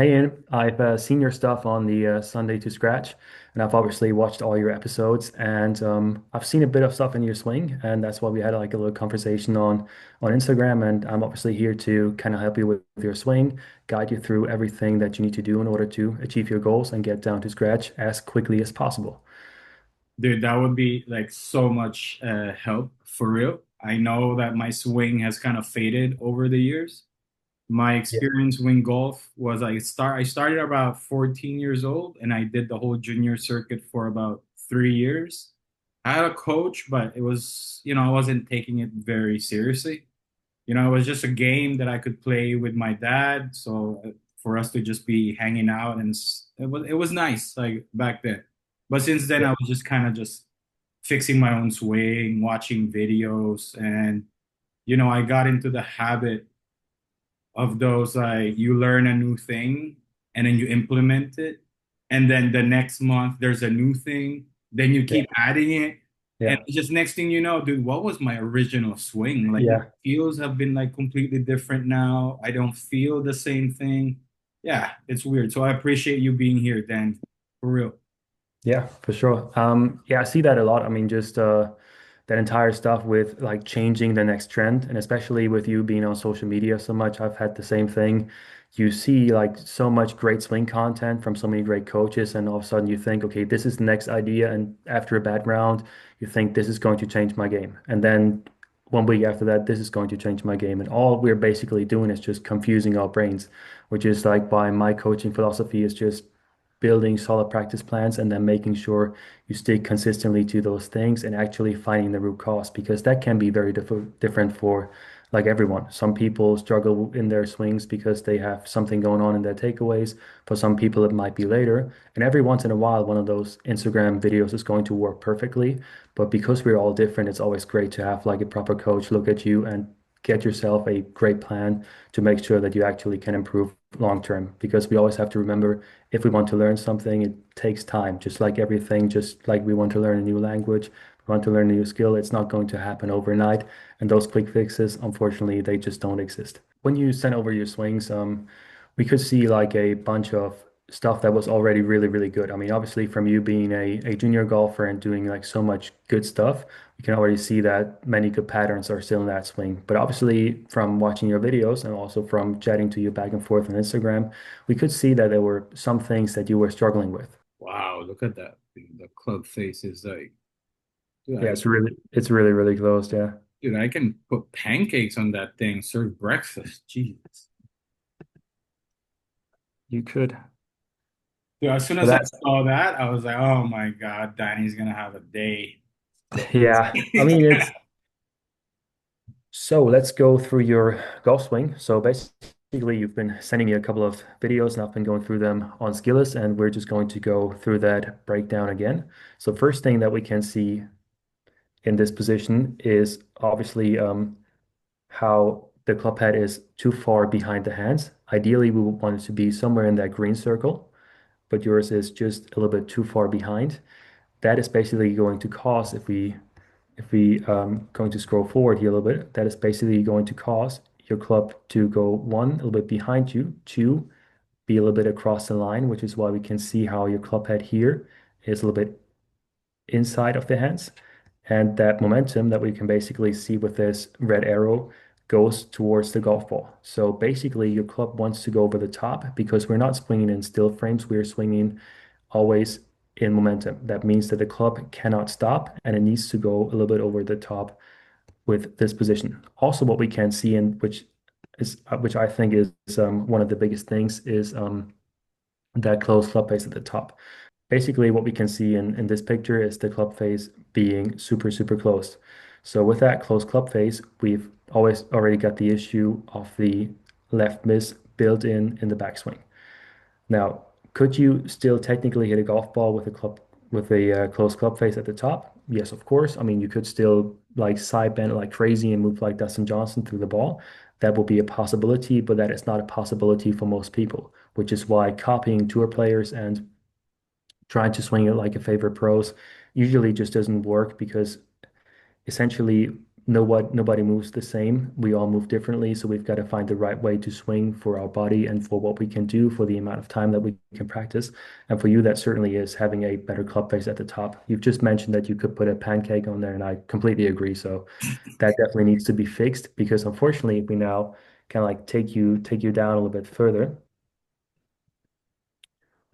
Hey, Ian, I've seen your stuff on the Sunday to Scratch, and I've obviously watched all your episodes, and I've seen a bit of stuff in your swing, and that's why we had like a little conversation on Instagram, and I'm obviously here to kind of help you with your swing, guide you through everything that you need to do in order to achieve your goals and get down to scratch as quickly as possible. Dude, that would be like so much help for real. I know that my swing has kind of faded over the years. My Yeah. experience with golf was I started about 14 years old and I did the whole junior circuit for about 3 years. I had a coach, but it was, I wasn't taking it very seriously. It was just a game that I could play with my dad. So for us to just be hanging out and it was nice like back then. But since then, Yeah. I was just kind of just fixing my own swing, watching videos, and I got into the habit of those like you learn a new thing and then you implement it, and then the next month there's a new thing, then you Yeah. keep adding it, and Yeah. just next thing you know, dude, what was my original swing? Like my Yeah. feels have been like completely different now. I don't feel the same thing. Yeah, it's weird. So I appreciate you being here, Dan, for real. Yeah, for sure. Yeah, I see that a lot. I mean, just that entire stuff with like changing the next trend, and especially with you being on social media so much, I've had the same thing. You see like so much great swing content from so many great coaches, and all of a sudden you think, okay, this is the next idea, and after a bad round, you think this is going to change my game, and then 1 week after that, this is going to change my game, and all we're basically doing is just confusing our brains, which is like why my coaching philosophy is just building solid practice plans and then making sure you stick consistently to those things and actually finding the root cause because that can be very different for like everyone. Some people struggle in their swings because they have something going on in their takeaways. For some people, it might be later. And every once in a while, one of those Instagram videos is going to work perfectly. But because we're all different, it's always great to have like a proper coach look at you and get yourself a great plan to make sure that you actually can improve long term. Because we always have to remember if we want to learn something, it takes time, just like everything, just like we want to learn a new language, we want to learn a new skill, it's not going to happen overnight. And those quick fixes, unfortunately, they just don't exist. When you sent over your swings, we could see like a bunch of stuff that was already really, really good. I mean, obviously, from you being a junior golfer and doing like so much good stuff, we can already see that many good patterns are still in that swing. But obviously, from watching your videos and also from chatting to you back and forth on Instagram, we could see that there were some things that you were struggling with. Wow, look at that. The club face is like, dude, Yeah, it's really, really close. Yeah, I can put pancakes on that thing, serve breakfast. Jesus. you could. Dude, as soon But as I that, saw that, I was like, oh my God, Danny's gonna have a day. yeah, I mean, it's so let's go through your golf swing. So basically, you've been sending me a couple of videos and I've been going through them on Skillest, and we're just going to go through that breakdown again. So first thing that we can see in this position is obviously how the club head is too far behind the hands. Ideally, we would want it to be somewhere in that green circle, but yours is just a little bit too far behind. That is basically going to cause, if we going to scroll forward here a little bit, that is basically going to cause your club to go one, a little bit behind you, two, be a little bit across the line, which is why we can see how your club head here is a little bit inside of the hands. And that momentum that we can basically see with this red arrow goes towards the golf ball. So basically, your club wants to go over the top because we're not swinging in still frames, we're swinging always in momentum. That means that the club cannot stop and it needs to go a little bit over the top with this position. Also, what we can see, and which I think is one of the biggest things, is that closed club face at the top. Basically, what we can see in this picture is the club face being super, super close. So with that close club face, we've always already got the issue of the left miss built in the backswing. Now, could you still technically hit a golf ball with a club with a close club face at the top? Yes, of course. I mean, you could still like side bend it like crazy and move like Dustin Johnson through the ball. That will be a possibility, but that is not a possibility for most people, which is why copying tour players and trying to swing it like a favorite pros usually just doesn't work because essentially nobody moves the same. We all move differently, so we've got to find the right way to swing for our body and for what we can do for the amount of time that we can practice. And for you, that certainly is having a better club face at the top. You've just mentioned that you could put a pancake on there, and I completely agree. So that definitely needs to be fixed because unfortunately, if we now kind of like take you down a little bit further,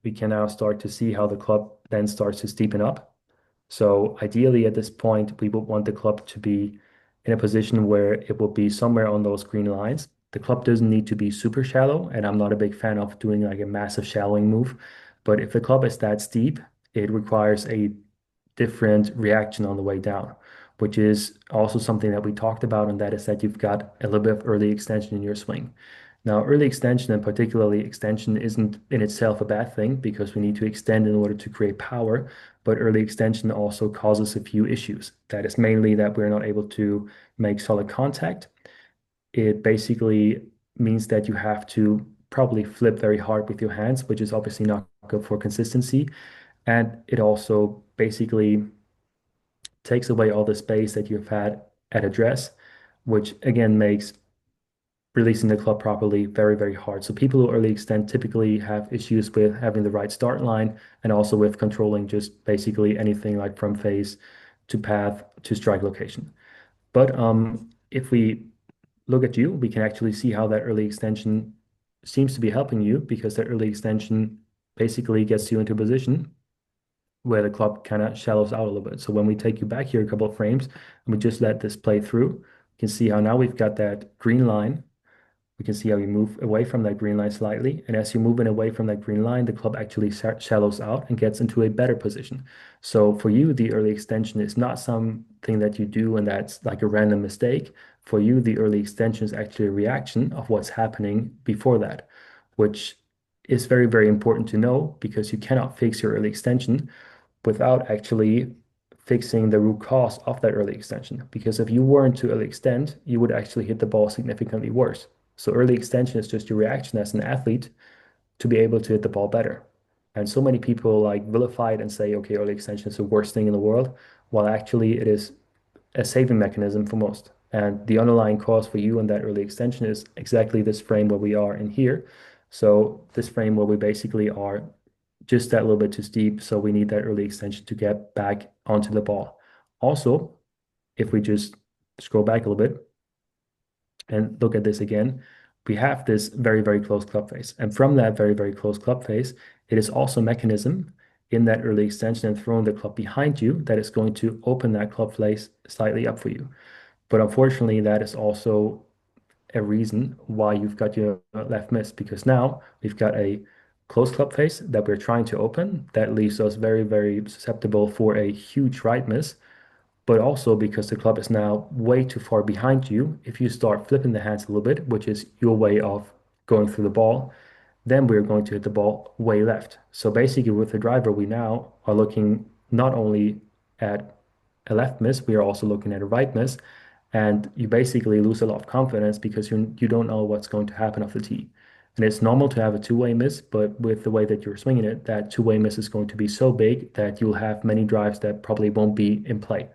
we can now start to see how the club then starts to steepen up. So ideally at this point, we would want the club to be in a position where it will be somewhere on those green lines. The club doesn't need to be super shallow, and I'm not a big fan of doing like a massive shallowing move. But if the club is that steep, it requires a different reaction on the way down, which is also something that we talked about, and that is that you've got a little bit of early extension in your swing. Now, early extension and particularly extension isn't in itself a bad thing because we need to extend in order to create power, but early extension also causes a few issues. That is mainly that we're not able to make solid contact. It basically means that you have to probably flip very hard with your hands, which is obviously not good for consistency. And it also basically takes away all the space that you've had at address, which again makes releasing the club properly very, very hard. So people who early extend typically have issues with having the right start line and also with controlling just basically anything like from phase to path to strike location. But if we look at you, we can actually see how that early extension seems to be helping you because that early extension basically gets you into a position where the club kind of shallows out a little bit. So when we take you back here a couple of frames and we just let this play through, you can see how now we've got that green line. We can see how you move away from that green line slightly. And as you're moving away from that green line, the club actually shallows out and gets into a better position. So for you, the early extension is not something that you do and that's like a random mistake. For you, the early extension is actually a reaction of what's happening before that, which is very, very important to know because you cannot fix your early extension without actually fixing the root cause of that early extension. Because if you weren't to early extend, you would actually hit the ball significantly worse. So early extension is just your reaction as an athlete to be able to hit the ball better. And so many people like vilify it and say, okay, early extension is the worst thing in the world, while actually it is a saving mechanism for most. And the underlying cause for you in that early extension is exactly this frame where we are in here. So this frame where we basically are just that little bit too steep. So we need that early extension to get back onto the ball. Also, if we just scroll back a little bit and look at this again, we have this very, very close club face. And from that very, very close club face, it is also a mechanism in that early extension and throwing the club behind you that is going to open that club face slightly up for you. But unfortunately, that is also a reason why you've got your left miss because now we've got a close club face that we're trying to open that leaves us very, very susceptible for a huge right miss. But also because the club is now way too far behind you, if you start flipping the hands a little bit, which is your way of going through the ball, then we're going to hit the ball way left. So basically, with the driver, we now are looking not only at a left miss, we are also looking at a right miss, and you basically lose a lot of confidence because you don't know what's going to happen off the tee. And it's normal to have a two-way miss, but with the way that you're swinging it, that two-way miss is going to be so big that you'll have many drives that probably won't be in play.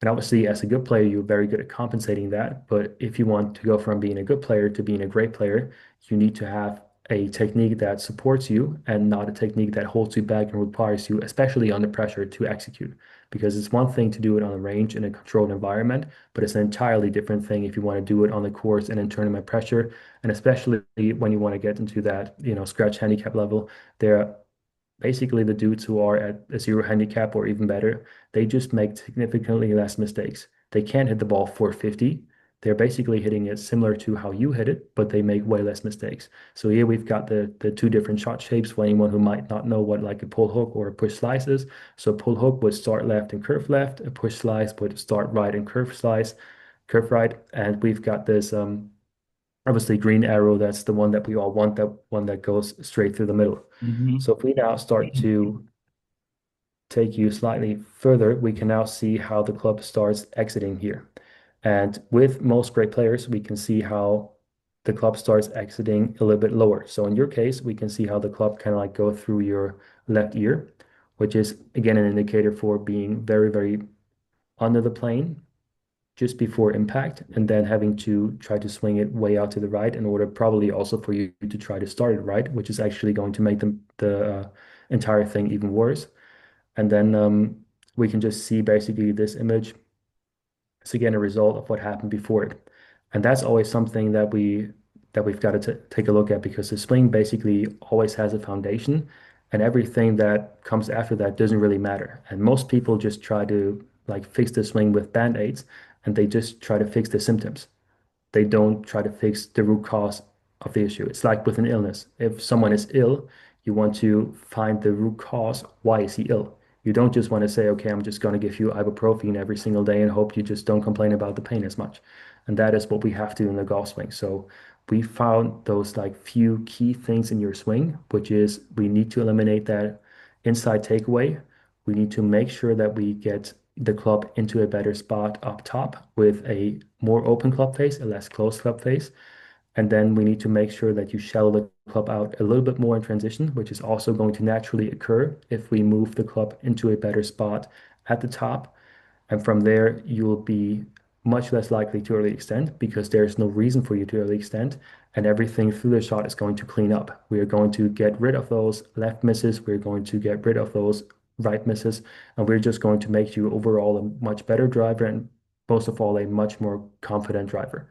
And obviously, as a good player, you're very good at compensating that. But if you want to go from being a good player to being a great player, you need to have a technique that supports you and not a technique that holds you back and requires you, especially under pressure, to execute. Because it's one thing to do it on the range in a controlled environment, but it's an entirely different thing if you want to do it on the course and in tournament pressure. And especially when you want to get into that, scratch handicap level, there basically the dudes who are at a zero handicap or even better, they just make significantly less mistakes. They can't hit the ball 450. They're basically hitting it similar to how you hit it, but they make way less mistakes. So here we've got the two different shot shapes for anyone who might not know what like a pull hook or a push slice is. So pull hook would start left and curve left. A push slice would start right and curve right. And we've got this obviously green arrow. That's the one that we all want, that one that goes straight through the middle. Mm-hmm. So if we now start to take you slightly further, we can now see how the club starts exiting here. And with most great players, we can see how the club starts exiting a little bit lower. So in your case, we can see how the club kind of like go through your left ear, which is again an indicator for being very, very under the plane. just before impact, and then having to try to swing it way out to the right in order probably also for you to try to start it right, which is actually going to make the entire thing even worse. And then we can just see basically this image is again a result of what happened before it. And that's always something that we've got to take a look at because the swing basically always has a foundation and everything that comes after that doesn't really matter. And most people just try to like fix the swing with band-aids and they just try to fix the symptoms. They don't try to fix the root cause of the issue. It's like with an illness. If someone is ill, you want to find the root cause. Why is he ill? You don't just want to say, okay, I'm just going to give you ibuprofen every single day and hope you just don't complain about the pain as much. And that is what we have to do in the golf swing. So we found those like few key things in your swing, which is we need to eliminate that inside takeaway. We need to make sure that we get the club into a better spot up top with a more open club face, a less closed club face. And then we need to make sure that you shallow the club out a little bit more in transition, which is also going to naturally occur if we move the club into a better spot at the top. And from there, you will be much less likely to early extend because there's no reason for you to early extend. And everything through the shot is going to clean up. We are going to get rid of those left misses. We're going to get rid of those right misses. And we're just going to make you overall a much better driver and most of all, a much more confident driver.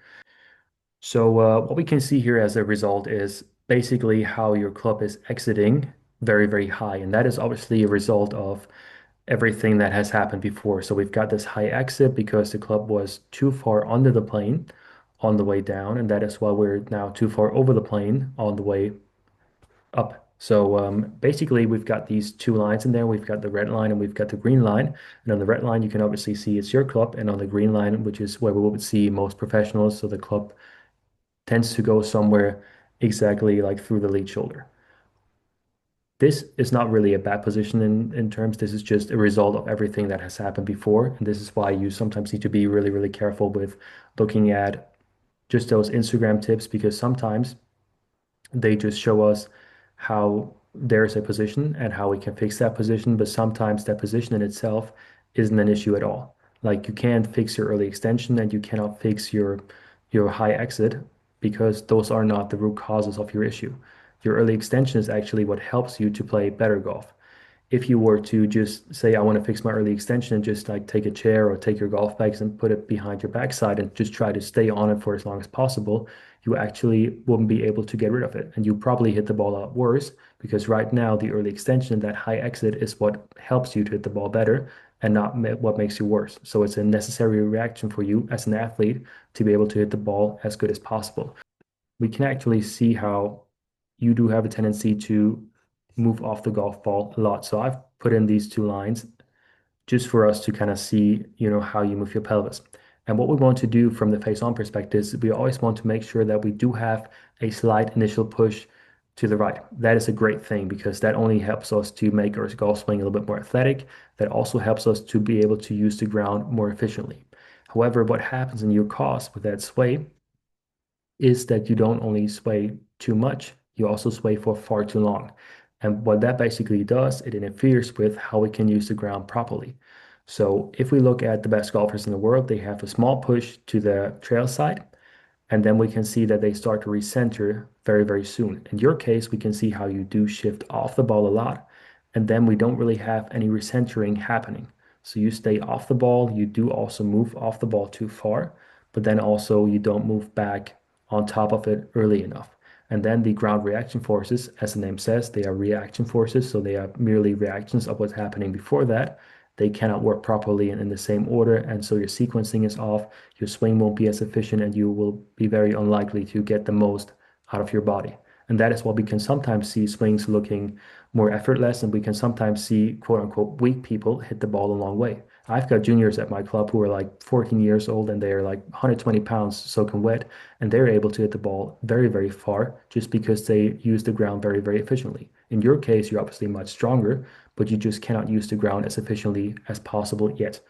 So what we can see here as a result is basically how your club is exiting very, very high. And that is obviously a result of everything that has happened before. So we've got this high exit because the club was too far under the plane on the way down. And that is why we're now too far over the plane on the way up. So basically, we've got these two lines in there. We've got the red line and we've got the green line. And on the red line, you can obviously see it's your club. And on the green line, which is where we would see most professionals, so the club tends to go somewhere exactly like through the lead shoulder. This is not really a bad position in terms. This is just a result of everything that has happened before. And this is why you sometimes need to be really, really careful with looking at just those Instagram tips because sometimes they just show us how there's a position and how we can fix that position, but sometimes that position in itself isn't an issue at all. Like you can't fix your early extension and you cannot fix your high exit because those are not the root causes of your issue. Your early extension is actually what helps you to play better golf. If you were to just say, I want to fix my early extension and just like take a chair or take your golf bags and put it behind your backside and just try to stay on it for as long as possible, you actually wouldn't be able to get rid of it. And you probably hit the ball out worse because right now the early extension, that high exit is what helps you to hit the ball better and not what makes you worse. So it's a necessary reaction for you as an athlete to be able to hit the ball as good as possible. We can actually see how you do have a tendency to move off the golf ball a lot. So I've put in these two lines just for us to kind of see, how you move your pelvis. And what we want to do from the face-on perspective is we always want to make sure that we do have a slight initial push to the right. That is a great thing because that only helps us to make our golf swing a little bit more athletic. That also helps us to be able to use the ground more efficiently. However, what happens in your cause with that sway is that you don't only sway too much, you also sway for far too long. And what that basically does, it interferes with how we can use the ground properly. So if we look at the best golfers in the world, they have a small push to the trail side, and then we can see that they start to recenter very, very soon. In your case, we can see how you do shift off the ball a lot, and then we don't really have any recentering happening. So you stay off the ball, you do also move off the ball too far, but then also you don't move back on top of it early enough. And then the ground reaction forces, as the name says, they are reaction forces, so they are merely reactions of what's happening before that. They cannot work properly in the same order, and so your sequencing is off, your swing won't be as efficient, and you will be very unlikely to get the most out of your body. And that is why we can sometimes see swings looking more effortless, and we can sometimes see quote unquote weak people hit the ball a long way. I've got juniors at my club who are like 14 years old and they are like 120 pounds soaking wet, and they're able to hit the ball very, very far just because they use the ground very, very efficiently. In your case, you're obviously much stronger, but you just cannot use the ground as efficiently as possible yet.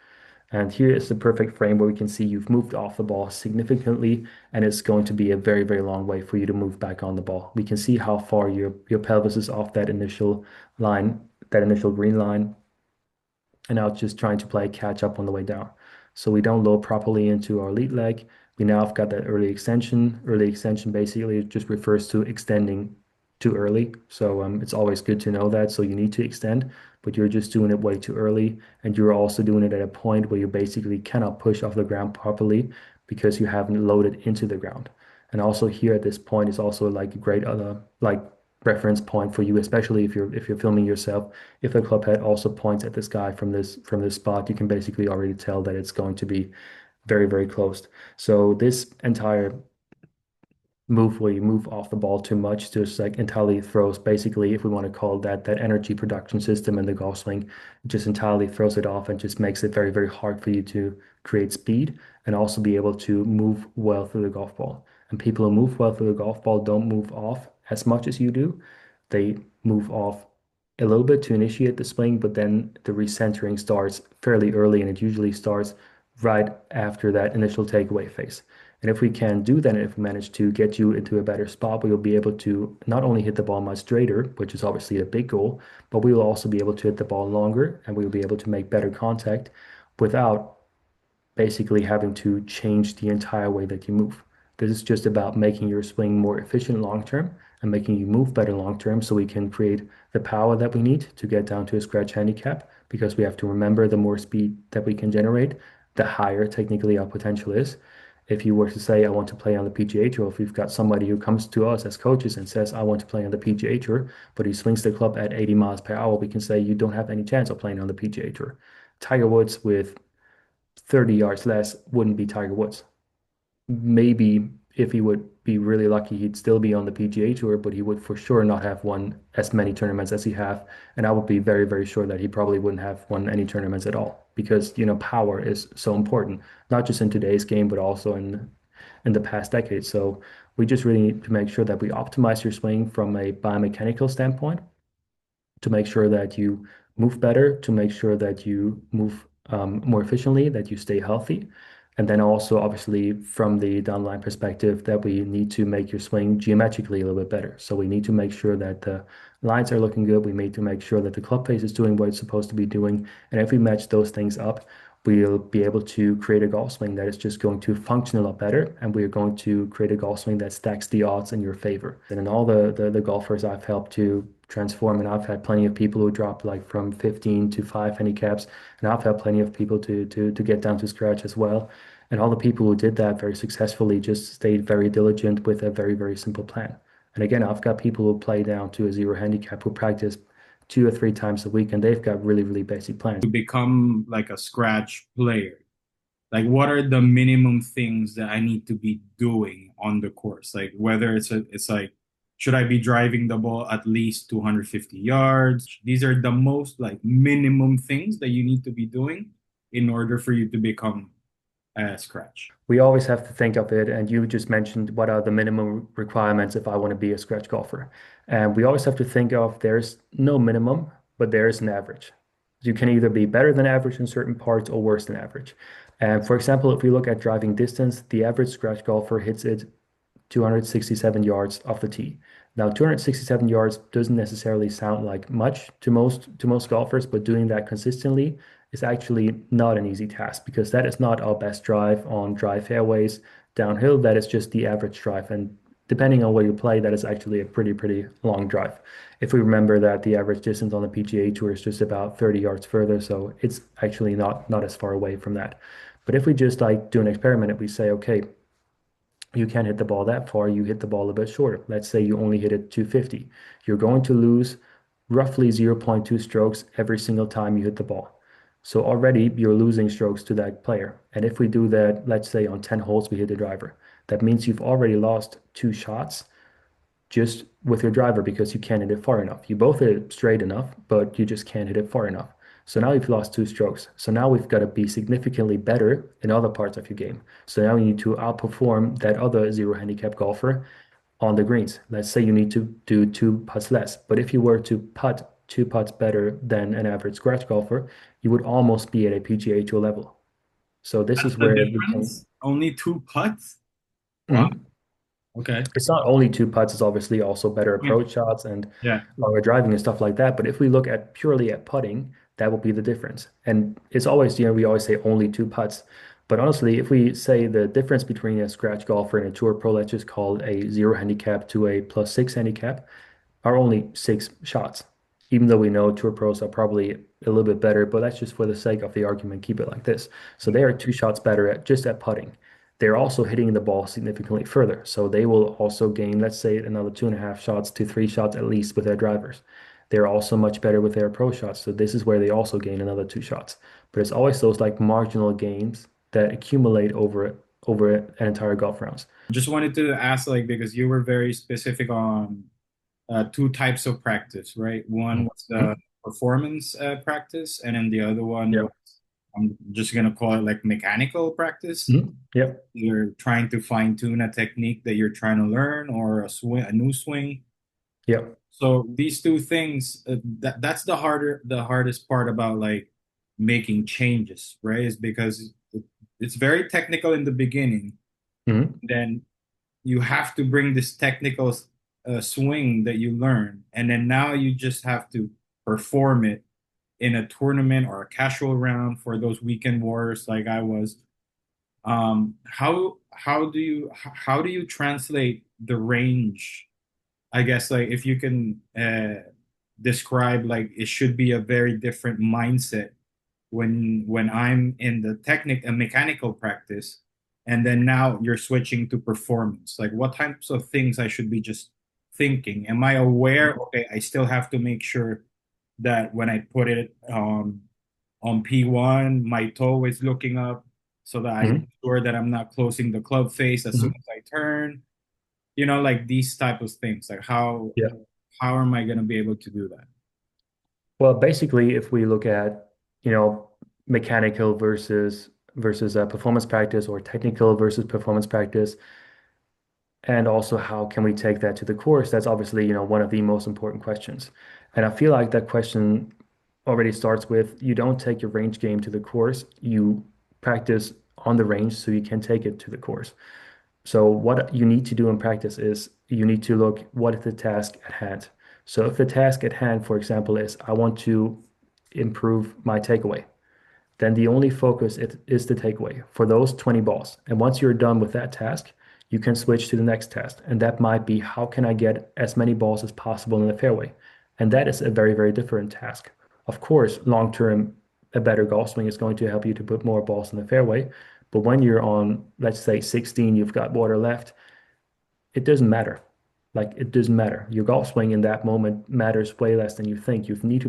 And here is the perfect frame where we can see you've moved off the ball significantly, and it's going to be a very, very long way for you to move back on the ball. We can see how far your pelvis is off that initial line, that initial green line, and now it's just trying to play catch up on the way down. So we don't load properly into our lead leg. We now have got that early extension. Early extension basically just refers to extending too early. So it's always good to know that. So you need to extend, but you're just doing it way too early. And you're also doing it at a point where you basically cannot push off the ground properly because you haven't loaded into the ground. And also here at this point is also like a great other like reference point for you, especially if you're filming yourself. If the club head also points at the sky from this spot, you can basically already tell that it's going to be very, very close. So this entire move where you move off the ball too much just like entirely throws basically if we want to call that energy production system in the golf swing, it just entirely throws it off and just makes it very, very hard for you to create speed and also be able to move well through the golf ball. And people who move well through the golf ball don't move off as much as you do. They move off a little bit to initiate the swing, but then the recentering starts fairly early and it usually starts right after that initial takeaway phase. And if we can do that, and if we manage to get you into a better spot, we will be able to not only hit the ball much straighter, which is obviously a big goal, but we will also be able to hit the ball longer and we will be able to make better contact without basically having to change the entire way that you move. This is just about making your swing more efficient long term and making you move better long term so we can create the power that we need to get down to a scratch handicap because we have to remember the more speed that we can generate, the higher technically our potential is. If you were to say, I want to play on the PGA Tour, if we've got somebody who comes to us as coaches and says, I want to play on the PGA Tour, but he swings the club at 80 miles per hour, we can say, you don't have any chance of playing on the PGA Tour. Tiger Woods with 30 yards less wouldn't be Tiger Woods. Maybe if he would be really lucky, he'd still be on the PGA Tour, but he would for sure not have won as many tournaments as he have. And I would be very, very sure that he probably wouldn't have won any tournaments at all because, power is so important, not just in today's game, but also in the past decade. So we just really need to make sure that we optimize your swing from a biomechanical standpoint to make sure that you move better, to make sure that you move more efficiently, that you stay healthy. And then also, obviously, from the downline perspective, that we need to make your swing geometrically a little bit better. So we need to make sure that the lines are looking good. We need to make sure that the club face is doing what it's supposed to be doing. And if we match those things up, we'll be able to create a golf swing that is just going to function a lot better. And we're going to create a golf swing that stacks the odds in your favor. And in all the golfers I've helped to transform, and I've had plenty of people who drop like from 15 to 5 handicaps, and I've had plenty of people to get down to scratch as well. And all the people who did that very successfully just stayed very diligent with a very, very simple plan. And again, I've got people who play down to a zero handicap who practice 2 or 3 times a week, and they've got really, really basic plans. To become like a scratch player? Like, what are the minimum things that I need to be doing on the course? Like, whether it's like, should I be driving the ball at least 250 yards? These are the most like minimum things that you need to be doing in order for you to become a scratch. We always have to think of it, and you just mentioned what are the minimum requirements if I want to be a scratch golfer. And we always have to think of there's no minimum, but there is an average. You can either be better than average in certain parts or worse than average. And for example, if we look at driving distance, the average scratch golfer hits it 267 yards off the tee. Now, 267 yards doesn't necessarily sound like much to most golfers, but doing that consistently is actually not an easy task because that is not our best drive on dry fairways downhill. That is just the average drive, and depending on where you play, that is actually a pretty long drive. If we remember that the average distance on the PGA Tour is just about 30 yards further, so it's actually not as far away from that. But if we just like do an experiment and we say, okay, you can't hit the ball that far, you hit the ball a bit shorter. Let's say you only hit it 250. You're going to lose roughly zero point 0.2 strokes every single time you hit the ball. So already you're losing strokes to that player. And if we do that, let's say on 10 holes we hit the driver, that means you've already lost 2 shots just with your driver because you can't hit it far enough. You both hit it straight enough, but you just can't hit it far enough. So now you've lost 2 strokes. So now we've got to be significantly better in other parts of your game. So now you need to outperform that other zero handicap golfer on the greens. Let's say you need to do 2 putts less. But if you were to putt 2 putts better than an average scratch golfer, you would almost be at a PGA Tour level. So this That's is the where we can. difference. Only two putts. Wow. Mhm. Okay. It's not only 2 putts, it's obviously also better approach shots and Yeah. longer driving and stuff like that. But if we look at purely at putting, That will be the difference. And it's always, we always say only two putts. But honestly, if we say the difference between a scratch golfer and a tour pro, let's just call it a zero handicap to a +6 handicap, are only 6 shots. Even though we know tour pros are probably a little bit better, but that's just for the sake of the argument, keep it like this. So they are 2 shots better at just at putting. They're also hitting the ball significantly further. So they will also gain, let's say, another 2.5 shots to 3 shots at least with their drivers. They're also much better with their approach shots. So this is where they also gain another 2 shots. But it's always those like marginal gains that accumulate over an entire golf rounds. Just wanted to ask, like, because you were very specific on two types of practice, right? One was the Mhm. performance practice, and then the other one was, Yep. I'm just gonna call it like mechanical practice. Mhm. Yep. You're trying to fine tune a technique that you're trying to learn or a swing, a new swing. Yep. So these two things, that's the hardest part about like making changes, right? Is because it's very technical in the beginning, Mhm. then you have to bring this technical swing that you learn, and then now you just have to perform it in a tournament or a casual round for those weekend warriors like I was. How do you translate the range? I guess like if you can describe, like, it should be a very different mindset when I'm in the technic and mechanical practice, and then now you're switching to performance. Like what types of things I should be just thinking? Am I aware? Okay, I still have to make sure that when I put it on P1, my toe is looking up so that I Mhm. make sure that I'm not closing the club face as soon Mhm. as I turn. You know, like these type of things. Like Yeah. how am I going to be able to do that? Well, basically, if we look at, you know, mechanical versus performance practice or technical versus performance practice, and also how can we take that to the course, that's obviously, one of the most important questions. And I feel like that question already starts with you don't take your range game to the course, you practice on the range so you can take it to the course. So what you need to do in practice is you need to look what is the task at hand. So if the task at hand, for example, is I want to improve my takeaway, then the only focus is the takeaway for those 20 balls. And once you're done with that task, you can switch to the next task. And that might be how can I get as many balls as possible in the fairway? And that is a very, very different task. Of course, long term, a better golf swing is going to help you to put more balls in the fairway. But when you're on, let's say 16, you've got water left, it doesn't matter. Like it doesn't matter. Your golf swing in that moment matters way less than you think. You need to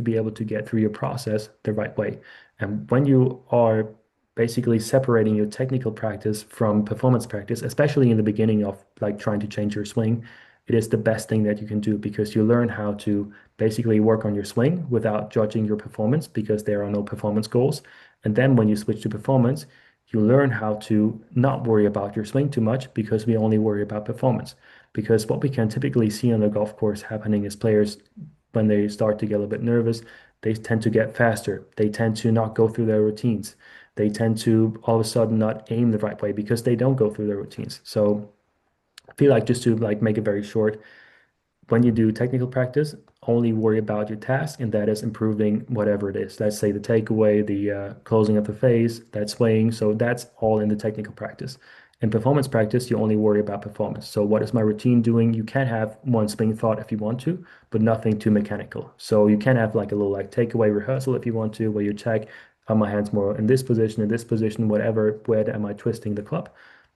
be able to get through your process the right way. And when you are basically separating your technical practice from performance practice, especially in the beginning of like trying to change your swing, it is the best thing that you can do because you learn how to basically work on your swing without judging your performance because there are no performance goals. And then when you switch to performance, you learn how to not worry about your swing too much because we only worry about performance. Because what we can typically see on the golf course happening is players, when they start to get a little bit nervous, they tend to get faster. They tend to not go through their routines. They tend to all of a sudden not aim the right way because they don't go through their routines. So I feel like just to like make it very short, when you do technical practice, only worry about your task, and that is improving whatever it is. Let's say the takeaway, the closing of the face, that swaying. So that's all in the technical practice. In performance practice, you only worry about performance. So what is my routine doing? You can have one swing thought if you want to, but nothing too mechanical. So you can have like a little like takeaway rehearsal if you want to, where you check, are my hands more in this position, whatever, where am I twisting the club?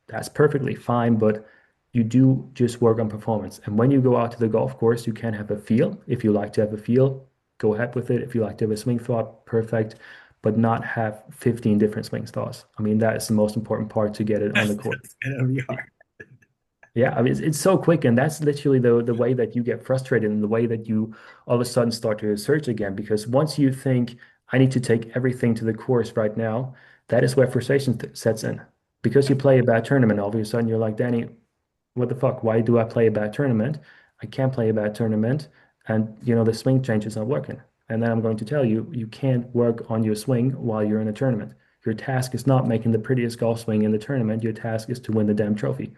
That's perfectly fine, but you do just work on performance. And when you go out to the golf course, you can have a feel. If you like to have a feel, go ahead with it. If you like to have a swing thought, perfect, but not have 15 different swing thoughts. I mean, that is the most important part to get it on the course. That's gonna be hard. Yeah, I mean, it's so quick, and that's literally the way that you get frustrated and the way that you all of a sudden start to search again. Because once you think, I need to take everything to the course right now, that is where frustration sets in. Because you play a bad tournament, all of a sudden you're like, Danny, what the fuck? Why do I play a bad tournament? I can't play a bad tournament, and the swing change is not working. And then I'm going to tell you, you can't work on your swing while you're in a tournament. Your task is not making the prettiest golf swing in the tournament. Your task is to win the damn trophy.